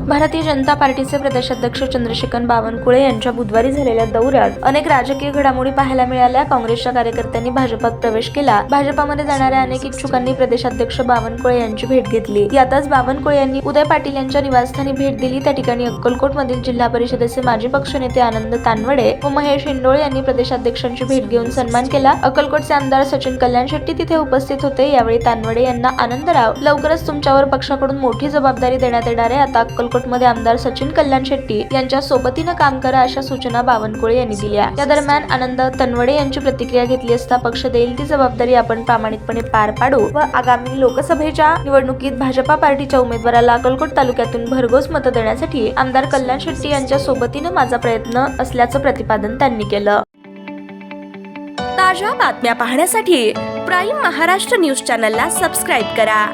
भारतीय जनता पार्टीचे प्रदेशाध्यक्ष चंद्रशेखर बावनकुळे यांच्या बुधवारी झालेल्या दौऱ्यात अनेक राजकीय घडामोडी पाहायला मिळाल्या। काँग्रेसच्या कार्यकर्त्यांनी भाजपात प्रवेश केला। भाजपामध्ये जाणाऱ्या अनेक इच्छुकांनी प्रदेशाध्यक्ष बावनकुळे यांची भेट घेतली। यातच बावनकुळे यांनी उदय पाटील यांच्या निवासस्थानी भेट दिली। त्या ठिकाणी अक्कलकोट मधील जिल्हा परिषदेचे माजी पक्षनेते आनंद तानवडे व महेश हिंडोळे यांनी प्रदेशाध्यक्षांची भेट घेऊन सन्मान केला। अक्कलकोटचे आमदार सचिन कल्याण शेट्टी तिथे उपस्थित होते। यावेळी तानवडे यांना आनंदराव, लवकरच तुमच्यावर पक्षाकडून मोठी जबाबदारी देण्यात येणार आहे। आता अक्कलकोटमध्ये आमदार सचिन कल्याण शेट्टी यांच्या सोबतीने काम करा अशा सूचना बावनकुळे यांनी दिल्या। या दरम्यान आनंद तानवडे यांची प्रतिक्रिया घेतली असता पक्ष देईल ती जबाबदारी आपण प्रामाणिकपणे पार पाडू व आगामी लोकसभेच्या निवडणुकीत भाजपा पार्टीच्या उमेदवाराला अक्कलकोट तालुक्यातून भरघोस मत देण्यासाठी आमदार कल्याण शेट्टी यांच्या सोबतीने माझा प्रयत्न असल्याचं प्रतिपादन त्यांनी केलं। ताज्या बातम्या पाहण्यासाठी प्राईम महाराष्ट्र न्यूज चॅनलला सबस्क्राईब करा।